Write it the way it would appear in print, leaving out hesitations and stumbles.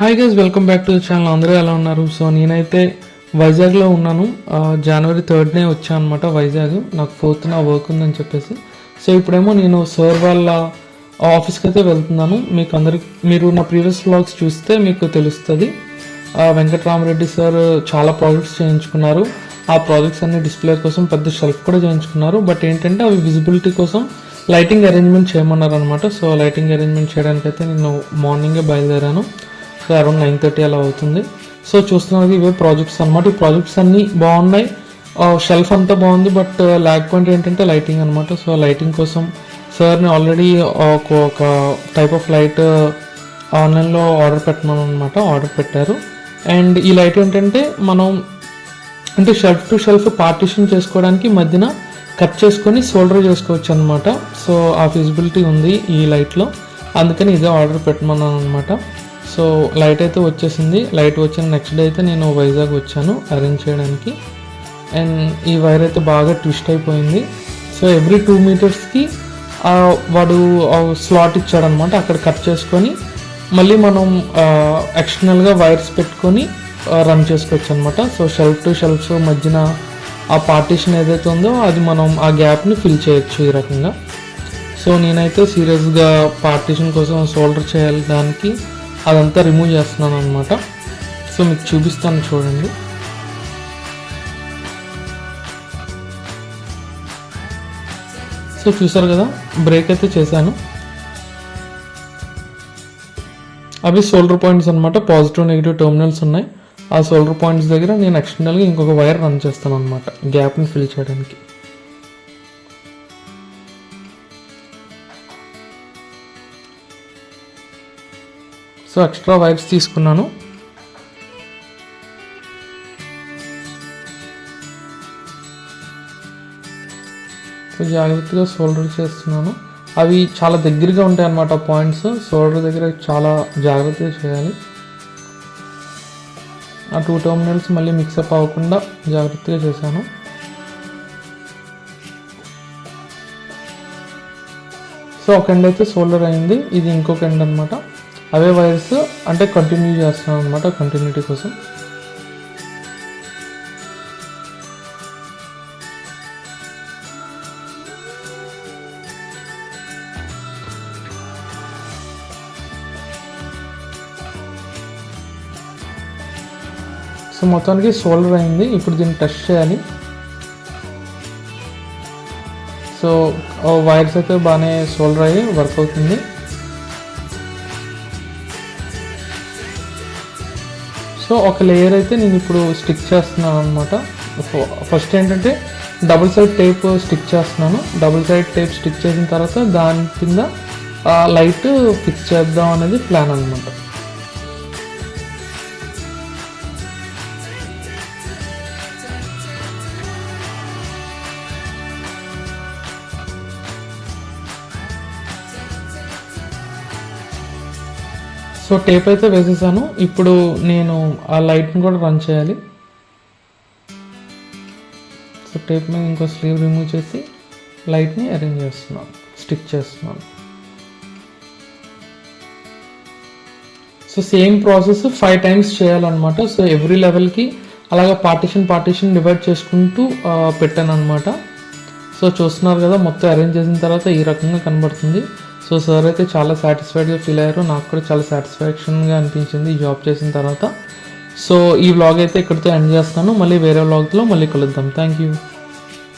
Hi guys, welcome back to the channel. అందరూ ఎలా ఉన్నారు? సో నేనైతే వైజాగ్లో ఉన్నాను. జనవరి 3నే వచ్చాను అనమాట వైజాగ్. నాకు 4th నా వర్క్ ఉందని చెప్పేసి. సో ఇప్పుడేమో నేను సార్ వాళ్ళ ఆఫీస్కి అయితే వెళ్తున్నాను. మీకు అందరికి మీరు నా ప్రీవియస్ వ్లాగ్స్ చూస్తే మీకు తెలుస్తుంది. వెంకటరామరెడ్డి సార్ చాలా ప్రాజెక్ట్స్ చేయించుకున్నారు. ఆ ప్రాజెక్ట్స్ అన్ని డిస్ప్లే కోసం పెద్ద షెల్ఫ్ కూడా చేయించుకున్నారు. బట్ ఏంటంటే అవి విజిబిలిటీ కోసం లైటింగ్ అరేంజ్మెంట్ చేయమన్నారు అనమాట. సో లైటింగ్ అరేంజ్మెంట్ చేయడానికి అయితే నేను మార్నింగే బయలుదేరాను. సో అరౌండ్ 9:30 అలా అవుతుంది. సో చూస్తున్నది ఇవే ప్రాజెక్ట్స్ అనమాట. ఈ ప్రాజెక్ట్స్ అన్నీ బాగున్నాయి, షెల్ఫ్ అంతా బాగుంది. బట్ ల్యాక్ పాయింట్ ఏంటంటే లైటింగ్ అనమాట. సో లైటింగ్ కోసం సార్ని ఆల్రెడీ ఒక టైప్ ఆఫ్ లైట్ ఆన్లైన్లో ఆర్డర్ పెట్టమని అనమాట. ఆర్డర్ పెట్టారు. అండ్ ఈ లైట్ ఏంటంటే మనం అంటే షెల్ఫ్ టు షెల్ఫ్ పార్టిషన్ చేసుకోవడానికి మధ్యన కట్ చేసుకొని సోల్డర్ చేసుకోవచ్చు అనమాట. సో ఆ ఫిజిబిలిటీ ఉంది ఈ లైట్లో, అందుకని ఇదే ఆర్డర్ పెట్టమన్నాను అనమాట. సో లైట్ అయితే వచ్చేసింది. లైట్ వచ్చిన నెక్స్ట్ డే అయితే నేను వైజాగ్ వచ్చాను అరేంజ్ చేయడానికి. అండ్ ఈ వైర్ అయితే బాగా ట్విస్ట్ అయిపోయింది. సో ఎవ్రీ 2 మీటర్స్కి వాడు స్లాట్ ఇచ్చాడనమాట. అక్కడ కట్ చేసుకొని మళ్ళీ మనం ఎక్స్టర్నల్గా వైర్స్ పెట్టుకొని రన్ చేసుకోవచ్చు అనమాట. సో షెల్ఫ్ టు షెల్ఫ్స్ మధ్యన ఆ పార్టీషన్ ఏదైతే ఉందో అది మనం ఆ గ్యాప్ని ఫిల్ చేయొచ్చు ఈ రకంగా. సో నేనైతే సీరియస్గా పార్టీషన్ కోసం సోల్డర్ చేయాలి, దానికి అదంతా రిమూవ్ చేస్తున్నాను అనమాట. సో మీకు చూపిస్తాను చూడండి. సో చూసారు కదా, బ్రేక్ అయితే చేశాను. అవి సోల్డర్ పాయింట్స్ అనమాట. పాజిటివ్ నెగిటివ్ టెర్మినల్స్ ఉన్నాయి. ఆ సోల్డర్ పాయింట్స్ దగ్గర నేను ఎక్స్టర్నల్గా ఇంకొక వైర్ రన్ చేస్తాను అనమాట గ్యాప్ని ఫిల్ చేయడానికి. సో ఎక్స్ట్రా వైర్స్ తీసుకున్నాను. సో జాగ్రత్తగా సోల్డర్ చేస్తున్నాను. అవి చాలా దగ్గరగా ఉంటాయి అన్నమాట పాయింట్స్. సోల్డర్ దగ్గర చాలా జాగ్రత్తగా చేయాలి. ఆ 2 టెర్మినల్స్ మళ్ళీ మిక్సప్ అవ్వకుండా జాగ్రత్తగా చేశాను. సో ఒక ఎండ్ అయితే సోల్డర్ అయింది, ఇది ఇంకొక ఎండ్ అనమాట. అవే వైర్స్ అంటే కంటిన్యూ చేస్తున్నాను అనమాట కంటిన్యూటీ కోసం. సో మొత్తానికి సోల్డర్ అయింది. ఇప్పుడు దీన్ని టెస్ట్ చేయాలి. సో వైర్స్ అయితే బాగానే సోల్డర్ అయ్యి వర్క్ అవుతుంది. సో ఒక లేయర్ అయితే నేను ఇప్పుడు స్టిక్ చేస్తున్నాను అనమాట. ఫస్ట్ ఏంటంటే డబుల్ సైడ్ టేప్ స్టిక్ చేస్తున్నాను. డబుల్ సైడ్ టేప్ స్టిక్ చేసిన తర్వాత దాని కింద లైట్ ఫిక్స్ చేద్దాం అనేది ప్లాన్ అనమాట. సో టేప్ అయితే వేసేసాను. ఇప్పుడు నేను ఆ లైట్ని కూడా రన్ చేయాలి. సో టేప్ మీద ఇంకో స్లీవ్ రిమూవ్ చేసి లైట్ని అరేంజ్ చేస్తున్నాను, స్టిక్ చేస్తున్నాను. సో సేమ్ ప్రాసెస్ 5 టైమ్స్ చేయాలన్నమాట. సో ఎవ్రీ లెవెల్కి అలాగా పార్టీషన్ డివైడ్ చేసుకుంటూ పెట్టాను అనమాట. సో చూస్తున్నారు కదా, మొత్తం అరేంజ్ చేసిన తర్వాత ఈ రకంగా కనబడుతుంది. సో సార్ అయితే చాలా సాటిస్ఫైడ్గా ఫీల్ అయ్యారు. నాకు కూడా చాలా సాటిస్ఫాక్షన్గా అనిపించింది ఈ జాబ్ చేసిన తర్వాత. సో ఈ వ్లాగ్ అయితే ఇక్కడితో ఎండ్ చేస్తాను. మళ్ళీ వేరే వ్లాగ్లో మళ్ళీ కలుద్దాం. Thank you.